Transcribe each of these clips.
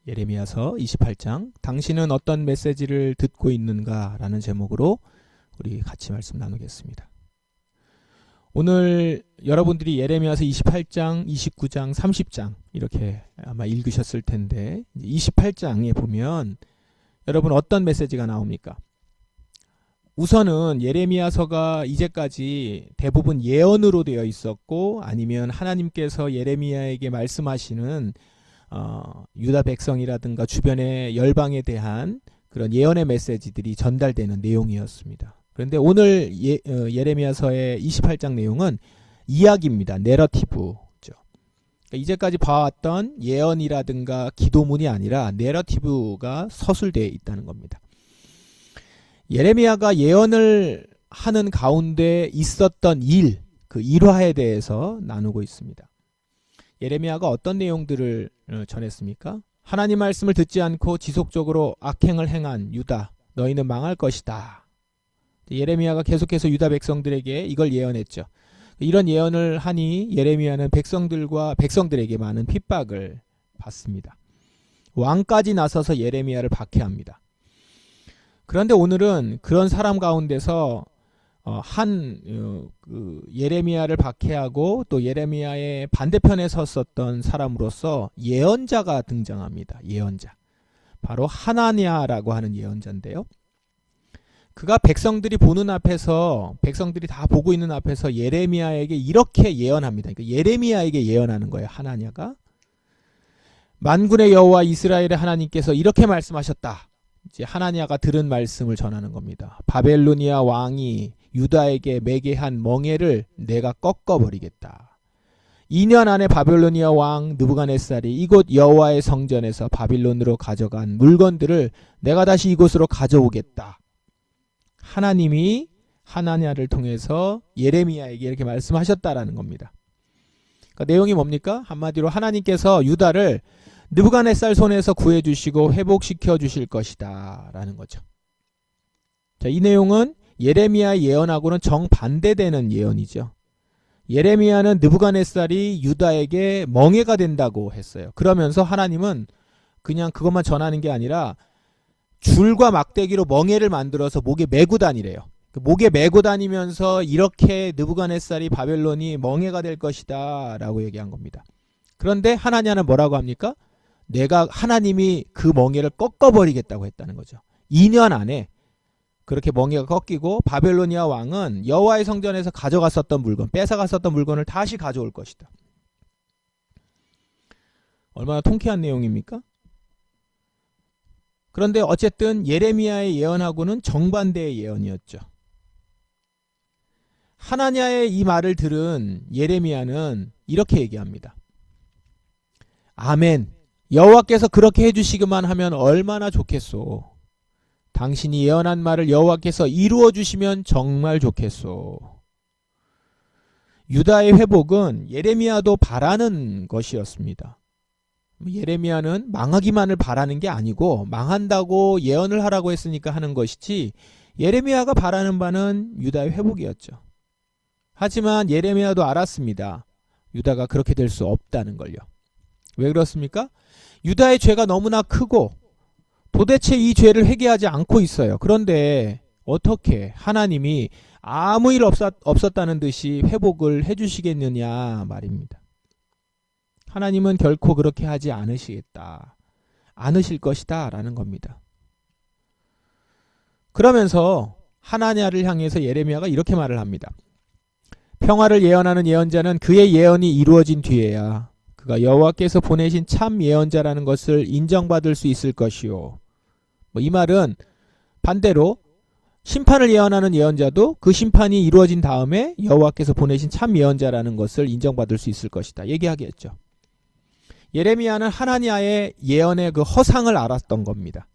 예레미야서 28장 당신은 어떤 메시지를 듣고 있는가 라는 제목으로 우리 같이 말씀 나누겠습니다. 오늘 여러분들이 예레미야서 28장, 29장, 30장 이렇게 아마 읽으셨을 텐데 28장에 보면 여러분 어떤 메시지가 나옵니까? 우선은 예레미야서가 이제까지 대부분 예언으로 되어 있었고 아니면 하나님께서 예레미야에게 말씀하시는 유다 백성이라든가 주변의 열방에 대한 그런 예언의 메시지들이 전달되는 내용이었습니다. 그런데 오늘 예레미야서의 28장 내용은 이야기입니다. 내러티브죠. 그러니까 이제까지 봐왔던 예언이라든가 기도문이 아니라 내러티브가 서술되어 있다는 겁니다. 예레미야가 예언을 하는 가운데 있었던 그 일화에 대해서 나누고 있습니다. 예레미야가 어떤 내용들을 전했습니까? 하나님 말씀을 듣지 않고 지속적으로 악행을 행한 유다, 너희는 망할 것이다. 예레미야가 계속해서 유다 백성들에게 이걸 예언했죠. 이런 예언을 하니 예레미야는 백성들에게 많은 핍박을 받습니다. 왕까지 나서서 예레미야를 박해합니다. 그런데 오늘은 그런 사람 가운데서 예레미야를 박해하고 또 예레미야의 반대편에 섰었던 사람으로서 예언자가 등장합니다. 예언자. 바로 하나냐라고 하는 예언자인데요. 그가 백성들이 다 보고 있는 앞에서 예레미야에게 이렇게 예언합니다. 그러니까 예레미야에게 예언하는 거예요. 하나냐가. 만군의 여호와 이스라엘의 하나님께서 이렇게 말씀하셨다. 이제 하나냐가 들은 말씀을 전하는 겁니다. 바벨로니아 왕이 유다에게 매게 한 멍에를 내가 꺾어버리겠다. 2년 안에 바벨로니아 왕 느부갓네살이 이곳 여호와의 성전에서 바빌론으로 가져간 물건들을 내가 다시 이곳으로 가져오겠다. 하나님이 하나냐를 통해서 예레미야에게 이렇게 말씀하셨다라는 겁니다. 그러니까 내용이 뭡니까? 한마디로 하나님께서 유다를 느부갓네살 손에서 구해주시고 회복시켜 주실 것이다 라는 거죠. 자, 이 내용은 예레미야 예언하고는 정반대되는 예언이죠. 예레미야는 느부갓네살이 유다에게 멍에가 된다고 했어요. 그러면서 하나님은 그냥 그것만 전하는 게 아니라 줄과 막대기로 멍에를 만들어서 목에 메고 다니래요. 목에 메고 다니면서 이렇게 느부갓네살이 바벨론이 멍에가 될 것이다 라고 얘기한 겁니다. 그런데 하나냐는 뭐라고 합니까? 하나님이 그 멍에를 꺾어버리겠다고 했다는 거죠. 2년 안에 그렇게 멍에가 꺾이고 바벨로니아 왕은 여호와의 성전에서 뺏어갔었던 물건을 다시 가져올 것이다. 얼마나 통쾌한 내용입니까? 그런데 어쨌든 예레미야의 예언하고는 정반대의 예언이었죠. 하나냐의 이 말을 들은 예레미야는 이렇게 얘기합니다. 아멘. 여호와께서 그렇게 해주시기만 하면 얼마나 좋겠소. 당신이 예언한 말을 여호와께서 이루어 주시면 정말 좋겠소. 유다의 회복은 예레미야도 바라는 것이었습니다. 예레미야는 망하기만을 바라는 게 아니고 망한다고 예언을 하라고 했으니까 하는 것이지 예레미야가 바라는 바는 유다의 회복이었죠. 하지만 예레미야도 알았습니다. 유다가 그렇게 될 수 없다는 걸요. 왜 그렇습니까? 유다의 죄가 너무나 크고 도대체 이 죄를 회개하지 않고 있어요. 그런데 어떻게 하나님이 아무 일 없었다는 듯이 회복을 해주시겠느냐 말입니다. 하나님은 결코 그렇게 하지 않으실 것이다 라는 겁니다. 그러면서 하나냐를 향해서 예레미야가 이렇게 말을 합니다. 평화를 예언하는 예언자는 그의 예언이 이루어진 뒤에야 그가 여호와께서 보내신 참 예언자라는 것을 인정받을 수 있을 것이요. 이 말은 반대로 심판을 예언하는 예언자도 그 심판이 이루어진 다음에 여호와께서 보내신 참 예언자라는 것을 인정받을 수 있을 것이다 얘기하겠죠. 예레미야는 하나냐의 예언의 그 허상을 알았던 겁니다.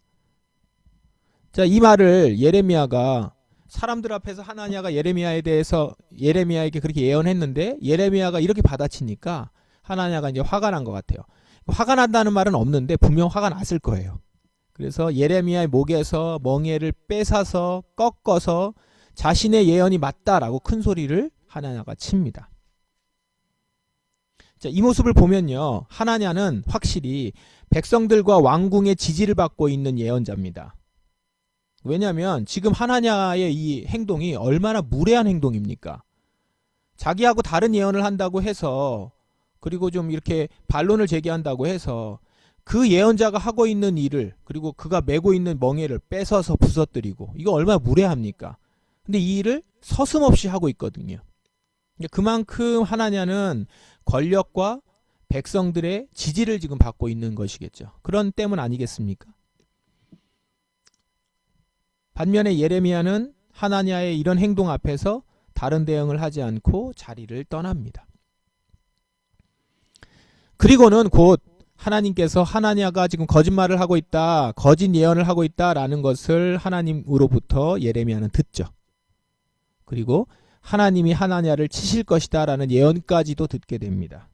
자, 이 말을 예레미야가 사람들 앞에서 하나냐가 예레미야에게 그렇게 예언했는데 예레미야가 이렇게 받아치니까 하나냐가 이제 화가 난 것 같아요. 화가 난다는 말은 없는데 분명 화가 났을 거예요. 그래서 예레미야의 목에서 멍에를 뺏어서 꺾어서 자신의 예언이 맞다라고 큰 소리를 하나냐가 칩니다. 자, 이 모습을 보면요, 하나냐는 확실히 백성들과 왕궁의 지지를 받고 있는 예언자입니다. 왜냐하면 지금 하나냐의 이 행동이 얼마나 무례한 행동입니까? 자기하고 다른 예언을 한다고 해서, 그리고 좀 이렇게 반론을 제기한다고 해서 그 예언자가 하고 있는 일을, 그리고 그가 메고 있는 멍에를 뺏어서 부서뜨리고, 이거 얼마나 무례합니까? 근데 이 일을 서슴없이 하고 있거든요. 그만큼 하나냐는 권력과 백성들의 지지를 지금 받고 있는 것이겠죠. 그런 때문 아니겠습니까? 반면에 예레미야는 하나냐의 이런 행동 앞에서 다른 대응을 하지 않고 자리를 떠납니다. 그리고는 곧 하나님께서 하나냐가 지금 거짓말을 하고 있다, 거짓 예언을 하고 있다라는 것을 하나님으로부터 예레미야는 듣죠. 그리고 하나님이 하나냐를 치실 것이다 라는 예언까지도 듣게 됩니다.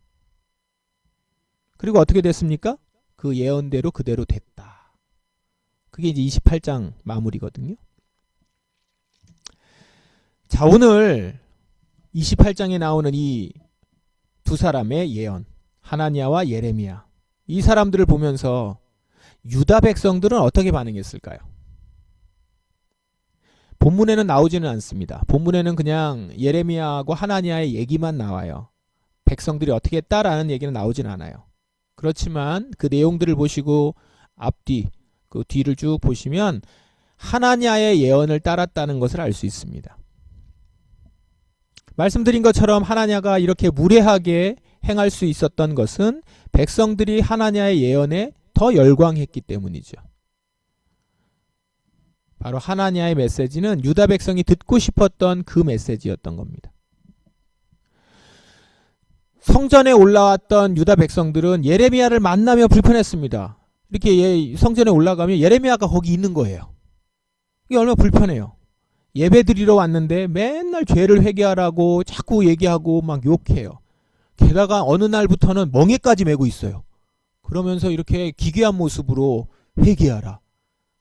그리고 어떻게 됐습니까? 그 예언대로 그대로 됐다. 그게 이제 28장 마무리거든요. 자, 오늘 28장에 나오는 이 두 사람의 예언, 하나냐와 예레미야, 이 사람들을 보면서 유다 백성들은 어떻게 반응했을까요? 본문에는 나오지는 않습니다. 본문에는 그냥 예레미야하고 하나냐의 얘기만 나와요. 백성들이 어떻게 했다라는 얘기는 나오진 않아요. 그렇지만 그 내용들을 보시고 앞뒤, 그 뒤를 쭉 보시면 하나냐의 예언을 따랐다는 것을 알 수 있습니다. 말씀드린 것처럼 하나냐가 이렇게 무례하게 행할 수 있었던 것은 백성들이 하나냐의 예언에 더 열광했기 때문이죠. 바로 하나냐의 메시지는 유다 백성이 듣고 싶었던 그 메시지였던 겁니다. 성전에 올라왔던 유다 백성들은 예레미야를 만나며 불편했습니다. 이렇게 성전에 올라가면 예레미야가 거기 있는 거예요. 이게 얼마나 불편해요. 예배 드리러 왔는데 맨날 죄를 회개하라고 자꾸 얘기하고 막 욕해요. 게다가 어느 날부터는 멍에까지 메고 있어요. 그러면서 이렇게 기괴한 모습으로 회개하라.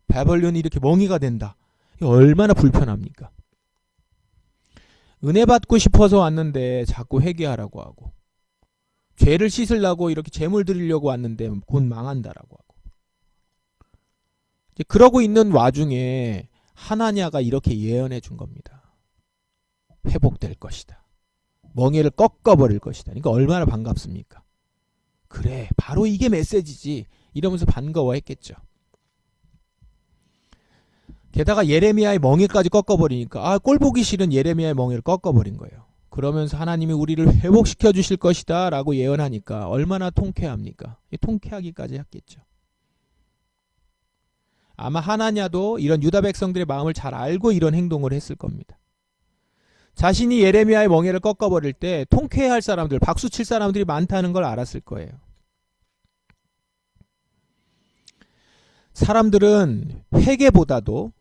바벨론이 이렇게 멍이가 된다. 얼마나 불편합니까? 은혜 받고 싶어서 왔는데 자꾸 회개하라고 하고, 죄를 씻으려고 이렇게 제물 드리려고 왔는데 곧 망한다라고 하고. 이제 그러고 있는 와중에 하나냐가 이렇게 예언해 준 겁니다. 회복될 것이다. 멍에를 꺾어버릴 것이다. 그러니까 얼마나 반갑습니까? 그래, 바로 이게 메시지지. 이러면서 반가워했겠죠. 게다가 예레미야의 멍에까지 꺾어버리니까 꼴 보기 싫은 예레미야의 멍에를 꺾어버린 거예요. 그러면서 하나님이 우리를 회복시켜 주실 것이다 라고 예언하니까 얼마나 통쾌합니까? 통쾌하기까지 했겠죠. 아마 하나냐도 이런 유다 백성들의 마음을 잘 알고 이런 행동을 했을 겁니다. 자신이 예레미야의 멍에를 꺾어버릴 때 통쾌해할 사람들, 박수칠 사람들이 많다는 걸 알았을 거예요. 사람들은 회개보다도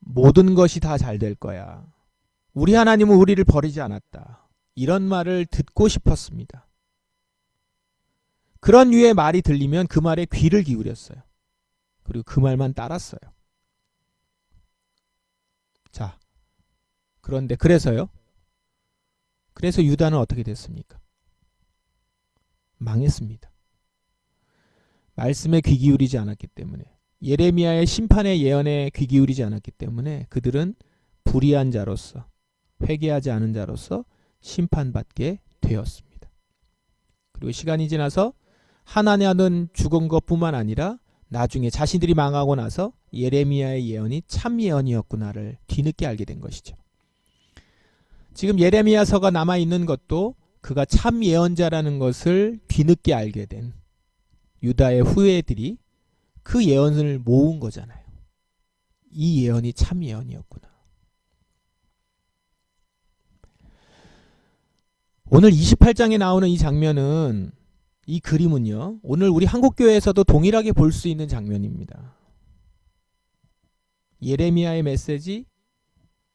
모든 것이 다 잘 될 거야. 우리 하나님은 우리를 버리지 않았다. 이런 말을 듣고 싶었습니다. 그런 류의 말이 들리면 그 말에 귀를 기울였어요. 그리고 그 말만 따랐어요. 자, 그런데 그래서요? 그래서 유다는 어떻게 됐습니까? 망했습니다. 말씀에 귀 기울이지 않았기 때문에, 예레미야의 심판의 예언에 귀 기울이지 않았기 때문에 그들은 불의한 자로서, 회개하지 않은 자로서 심판받게 되었습니다. 그리고 시간이 지나서 하나냐는 죽은 것뿐만 아니라 나중에 자신들이 망하고 나서 예레미야의 예언이 참 예언이었구나를 뒤늦게 알게 된 것이죠. 지금 예레미야서가 남아있는 것도 그가 참 예언자라는 것을 뒤늦게 알게 된 유다의 후예들이 그 예언을 모은 거잖아요. 이 예언이 참 예언이었구나. 오늘 28장에 나오는 이 장면은, 이 그림은요, 오늘 우리 한국교회에서도 동일하게 볼 수 있는 장면입니다. 예레미야의 메시지,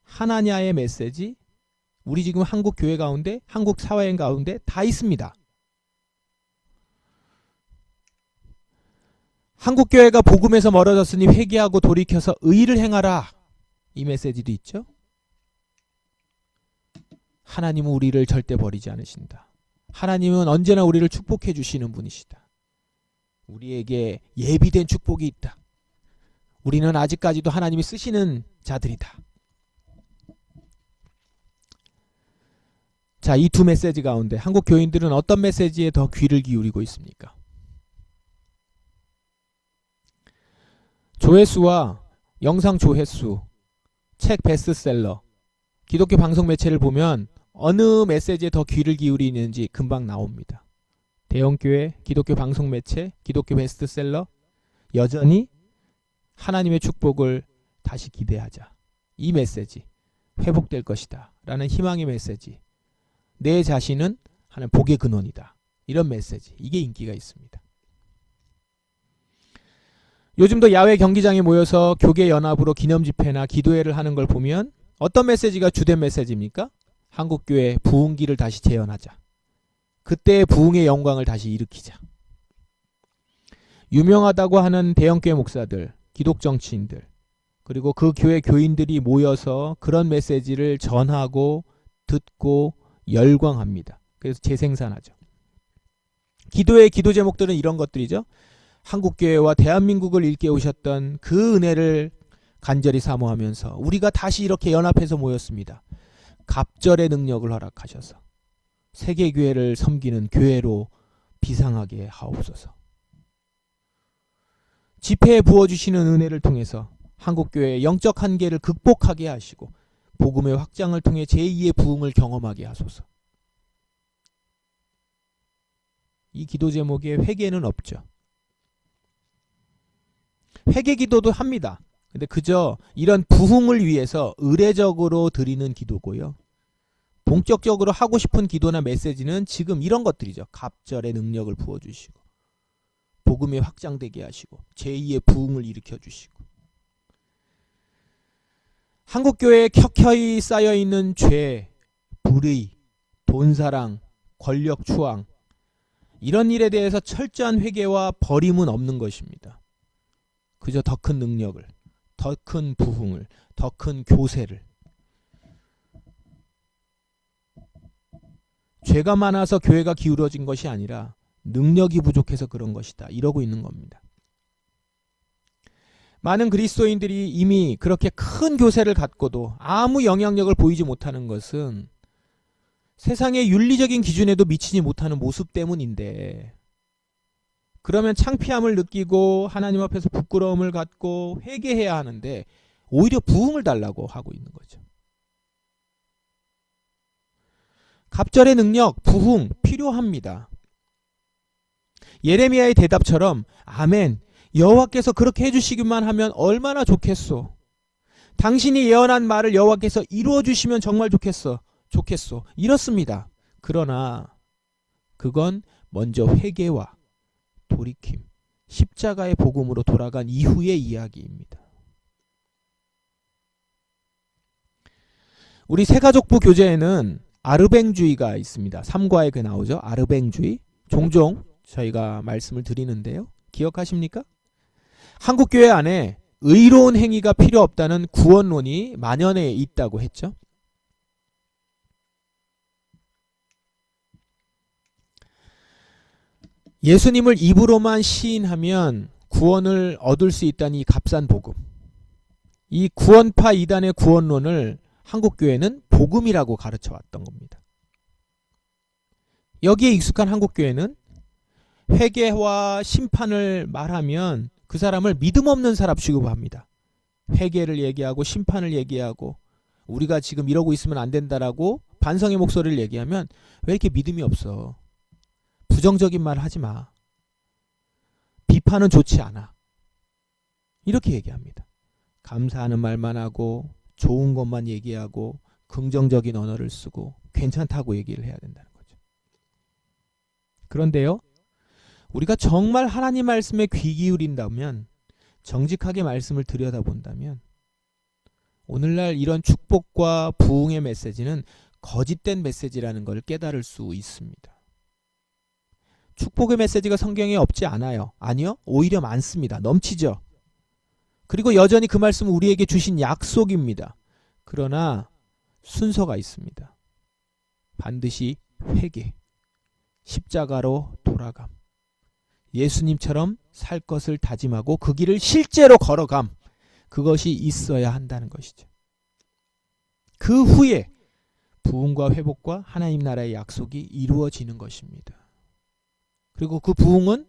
하나냐의 메시지, 우리 지금 한국 교회 가운데, 한국 사회 가운데 다 있습니다. 한국 교회가 복음에서 멀어졌으니 회개하고 돌이켜서 의를 행하라. 이 메시지도 있죠. 하나님은 우리를 절대 버리지 않으신다. 하나님은 언제나 우리를 축복해 주시는 분이시다. 우리에게 예비된 축복이 있다. 우리는 아직까지도 하나님이 쓰시는 자들이다. 자, 이 두 메시지 가운데 한국 교인들은 어떤 메시지에 더 귀를 기울이고 있습니까? 조회수와 영상 조회수, 책 베스트셀러, 기독교 방송 매체를 보면 어느 메시지에 더 귀를 기울이는지 금방 나옵니다. 대형교회, 기독교 방송 매체, 기독교 베스트셀러, 여전히 하나님의 축복을 다시 기대하자. 이 메시지, 회복될 것이다 라는 희망의 메시지, 내 자신은 하나님 복의 근원이다, 이런 메시지, 이게 인기가 있습니다. 요즘도 야외 경기장에 모여서 교계 연합으로 기념집회나 기도회를 하는 걸 보면 어떤 메시지가 주된 메시지입니까? 한국교회 부흥기를 다시 재현하자. 그때의 부흥의 영광을 다시 일으키자. 유명하다고 하는 대형교회 목사들, 기독 정치인들, 그리고 그 교회 교인들이 모여서 그런 메시지를 전하고 듣고 열광합니다. 그래서 재생산하죠. 기도의 기도 제목들은 이런 것들이죠. 한국교회와 대한민국을 일깨우셨던 그 은혜를 간절히 사모하면서 우리가 다시 이렇게 연합해서 모였습니다. 갑절의 능력을 허락하셔서 세계교회를 섬기는 교회로 비상하게 하옵소서. 집회에 부어주시는 은혜를 통해서 한국교회의 영적 한계를 극복하게 하시고 복음의 확장을 통해 제2의 부흥을 경험하게 하소서. 이 기도 제목에 회개는 없죠. 회개 기도도 합니다. 근데 그저 이런 부흥을 위해서 의례적으로 드리는 기도고요. 본격적으로 하고 싶은 기도나 메시지는 지금 이런 것들이죠. 갑절의 능력을 부어주시고 복음이 확장되게 하시고 제2의 부흥을 일으켜주시고. 한국교회에 켜켜이 쌓여있는 죄, 불의, 돈사랑, 권력 추앙, 이런 일에 대해서 철저한 회개와 버림은 없는 것입니다. 그저 더 큰 능력을, 더 큰 부흥을, 더 큰 교세를. 죄가 많아서 교회가 기울어진 것이 아니라 능력이 부족해서 그런 것이다, 이러고 있는 겁니다. 많은 그리스도인들이 이미 그렇게 큰 교세를 갖고도 아무 영향력을 보이지 못하는 것은 세상의 윤리적인 기준에도 미치지 못하는 모습 때문인데, 그러면 창피함을 느끼고 하나님 앞에서 부끄러움을 갖고 회개해야 하는데 오히려 부흥을 달라고 하고 있는 거죠. 갑절의 능력, 부흥 필요합니다. 예레미야의 대답처럼 아멘, 여호와께서 그렇게 해주시기만 하면 얼마나 좋겠소. 당신이 예언한 말을 여호와께서 이루어주시면 정말 좋겠소. 이렇습니다. 그러나 그건 먼저 회개와 돌이킴, 십자가의 복음으로 돌아간 이후의 이야기입니다. 우리 새가족부 교재에는 아르뱅주의가 있습니다. 3과에 나오죠. 아르뱅주의. 종종 저희가 말씀을 드리는데요. 기억하십니까? 한국교회 안에 의로운 행위가 필요 없다는 구원론이 만연해 있다고 했죠. 예수님을 입으로만 시인하면 구원을 얻을 수 있다는 이 값싼 복음. 이 구원파 이단의 구원론을 한국교회는 복음이라고 가르쳐왔던 겁니다. 여기에 익숙한 한국교회는 회개와 심판을 말하면 그 사람을 믿음 없는 사람 취급합니다. 회개를 얘기하고 심판을 얘기하고 우리가 지금 이러고 있으면 안 된다라고 반성의 목소리를 얘기하면 왜 이렇게 믿음이 없어? 부정적인 말 하지 마. 비판은 좋지 않아. 이렇게 얘기합니다. 감사하는 말만 하고 좋은 것만 얘기하고 긍정적인 언어를 쓰고 괜찮다고 얘기를 해야 된다는 거죠. 그런데요, 우리가 정말 하나님 말씀에 귀 기울인다면, 정직하게 말씀을 들여다본다면 오늘날 이런 축복과 부흥의 메시지는 거짓된 메시지라는 걸 깨달을 수 있습니다. 축복의 메시지가 성경에 없지 않아요. 아니요, 오히려 많습니다. 넘치죠. 그리고 여전히 그 말씀은 우리에게 주신 약속입니다. 그러나 순서가 있습니다. 반드시 회개, 십자가로 돌아감. 예수님처럼 살 것을 다짐하고 그 길을 실제로 걸어감. 그것이 있어야 한다는 것이죠. 그 후에 부흥과 회복과 하나님 나라의 약속이 이루어지는 것입니다. 그리고 그 부흥은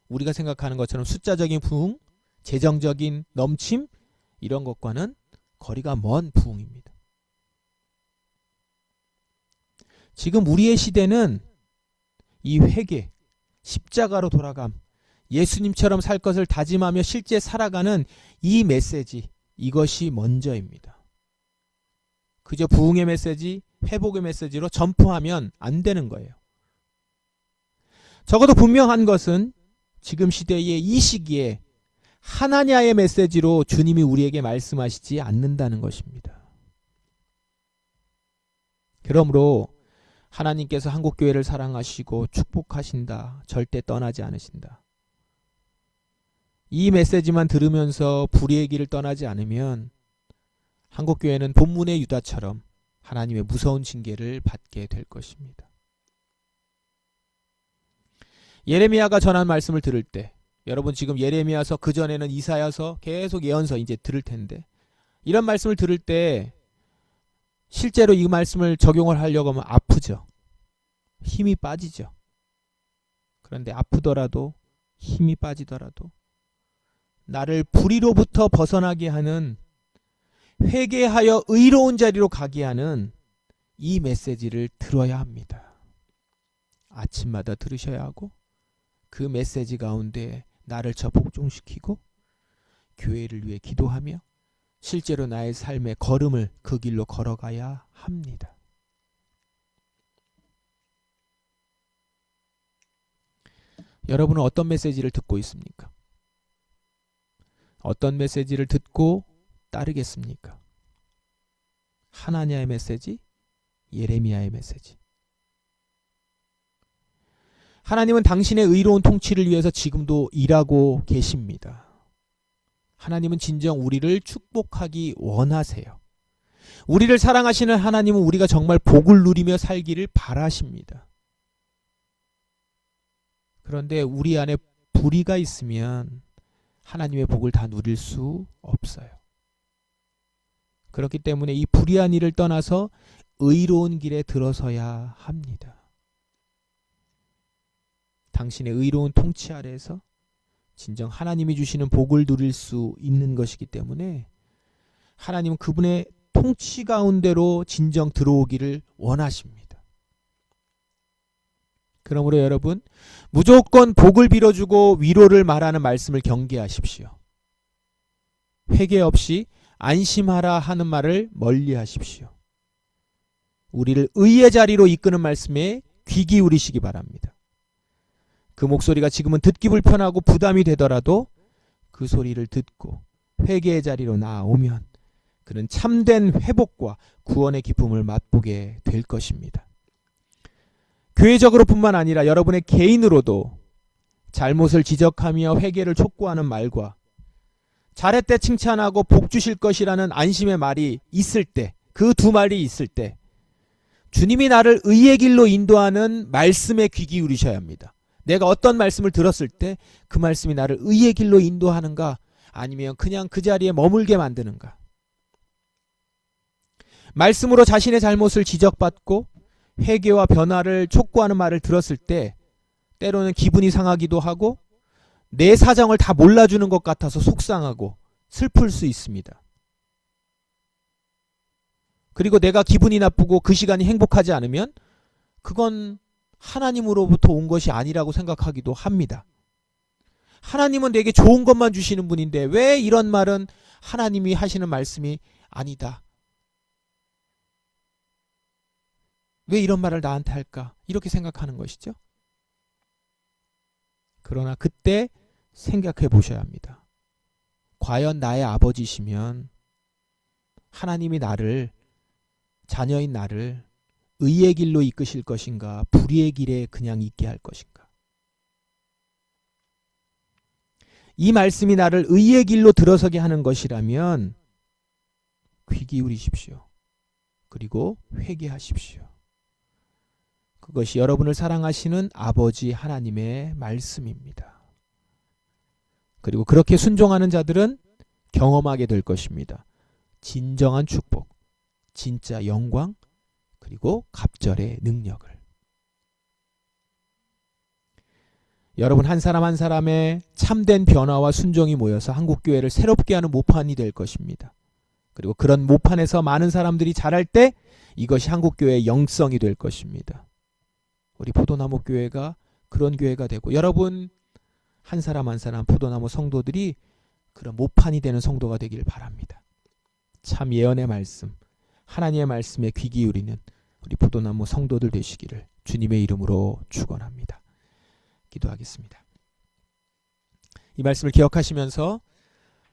우리가 생각하는 것처럼 숫자적인 부흥, 재정적인 넘침 이런 것과는 거리가 먼 부흥입니다. 지금 우리의 시대는 이 회개, 십자가로 돌아감, 예수님처럼 살 것을 다짐하며 실제 살아가는 이 메시지, 이것이 먼저입니다. 그저 부흥의 메시지, 회복의 메시지로 전포하면 안 되는 거예요. 적어도 분명한 것은 지금 시대의 이 시기에 하나냐의 메시지로 주님이 우리에게 말씀하시지 않는다는 것입니다. 그러므로 하나님께서 한국교회를 사랑하시고 축복하신다. 절대 떠나지 않으신다. 이 메시지만 들으면서 불의의 길을 떠나지 않으면 한국교회는 본문의 유다처럼 하나님의 무서운 징계를 받게 될 것입니다. 예레미야가 전한 말씀을 들을 때, 여러분 지금 예레미야서 그전에는 이사야서 계속 예언서 이제 들을 텐데, 이런 말씀을 들을 때 실제로 이 말씀을 적용을 하려고 하면 아프죠. 힘이 빠지죠. 그런데 아프더라도 힘이 빠지더라도 나를 불의로부터 벗어나게 하는, 회개하여 의로운 자리로 가게 하는 이 메시지를 들어야 합니다. 아침마다 들으셔야 하고 그 메시지 가운데 나를 복종시키고 교회를 위해 기도하며 실제로 나의 삶의 걸음을 그 길로 걸어가야 합니다. 여러분은 어떤 메시지를 듣고 있습니까? 어떤 메시지를 듣고 따르겠습니까? 하나냐의 메시지, 예레미야의 메시지. 하나님은 당신의 의로운 통치를 위해서 지금도 일하고 계십니다. 하나님은 진정 우리를 축복하기 원하세요. 우리를 사랑하시는 하나님은 우리가 정말 복을 누리며 살기를 바라십니다. 그런데 우리 안에 불의가 있으면 하나님의 복을 다 누릴 수 없어요. 그렇기 때문에 이 불의한 일을 떠나서 의로운 길에 들어서야 합니다. 당신의 의로운 통치 아래에서 진정 하나님이 주시는 복을 누릴 수 있는 것이기 때문에 하나님은 그분의 통치 가운데로 진정 들어오기를 원하십니다. 그러므로 여러분, 무조건 복을 빌어주고 위로를 말하는 말씀을 경계하십시오. 회개 없이 안심하라 하는 말을 멀리하십시오. 우리를 의의 자리로 이끄는 말씀에 귀 기울이시기 바랍니다. 그 목소리가 지금은 듣기 불편하고 부담이 되더라도 그 소리를 듣고 회개의 자리로 나아오면 그는 참된 회복과 구원의 기쁨을 맛보게 될 것입니다. 교회적으로 뿐만 아니라 여러분의 개인으로도 잘못을 지적하며 회개를 촉구하는 말과 잘했대 칭찬하고 복 주실 것이라는 안심의 말이 있을 때, 그 두 말이 있을 때 주님이 나를 의의 길로 인도하는 말씀에 귀 기울이셔야 합니다. 내가 어떤 말씀을 들었을 때 그 말씀이 나를 의의 길로 인도하는가, 아니면 그냥 그 자리에 머물게 만드는가. 말씀으로 자신의 잘못을 지적받고 회개와 변화를 촉구하는 말을 들었을 때 때로는 기분이 상하기도 하고 내 사정을 다 몰라주는 것 같아서 속상하고 슬플 수 있습니다. 그리고 내가 기분이 나쁘고 그 시간이 행복하지 않으면 그건 하나님으로부터 온 것이 아니라고 생각하기도 합니다. 하나님은 내게 좋은 것만 주시는 분인데 왜 이런 말은 하나님이 하시는 말씀이 아니다. 왜 이런 말을 나한테 할까? 이렇게 생각하는 것이죠. 그러나 그때 생각해 보셔야 합니다. 과연 나의 아버지시면 하나님이 나를, 자녀인 나를 의의 길로 이끄실 것인가, 불의의 길에 그냥 있게 할 것인가. 이 말씀이 나를 의의 길로 들어서게 하는 것이라면 귀 기울이십시오. 그리고 회개하십시오. 그것이 여러분을 사랑하시는 아버지 하나님의 말씀입니다. 그리고 그렇게 순종하는 자들은 경험하게 될 것입니다. 진정한 축복, 진짜 영광, 그리고 갑절의 능력을. 여러분 한 사람 한 사람의 참된 변화와 순종이 모여서 한국교회를 새롭게 하는 모판이 될 것입니다. 그리고 그런 모판에서 많은 사람들이 자랄 때 이것이 한국교회의 영성이 될 것입니다. 우리 포도나무 교회가 그런 교회가 되고 여러분 한 사람 한 사람 포도나무 성도들이 그런 모판이 되는 성도가 되길 바랍니다. 참 예언의 말씀, 하나님의 말씀에 귀 기울이는 우리 포도나무 성도들 되시기를 주님의 이름으로 축원합니다. 기도하겠습니다. 이 말씀을 기억하시면서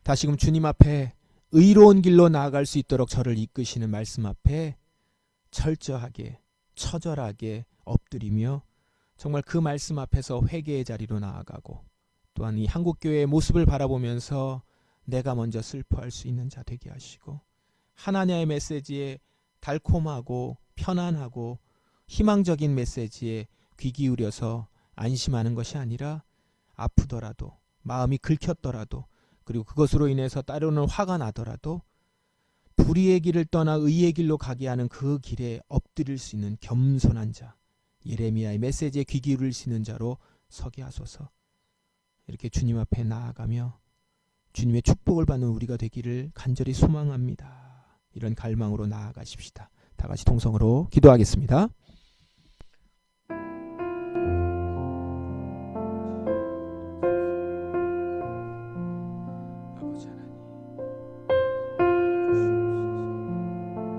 다시금 주님 앞에 의로운 길로 나아갈 수 있도록 저를 이끄시는 말씀 앞에 철저하게 처절하게 엎드리며 정말 그 말씀 앞에서 회개의 자리로 나아가고 또한 이 한국교회의 모습을 바라보면서 내가 먼저 슬퍼할 수 있는 자 되게 하시고 하나님의 메시지에 달콤하고 편안하고 희망적인 메시지에 귀 기울여서 안심하는 것이 아니라 아프더라도 마음이 긁혔더라도 그리고 그것으로 인해서 때로는 화가 나더라도 불의의 길을 떠나 의의 길로 가게 하는 그 길에 엎드릴 수 있는 겸손한 자, 예레미야의 메시지에 귀 기울일 수 있는 자로 서게 하소서. 이렇게 주님 앞에 나아가며 주님의 축복을 받는 우리가 되기를 간절히 소망합니다. 이런 갈망으로 나아가십시다. 다 같이 통성으로 기도하겠습니다.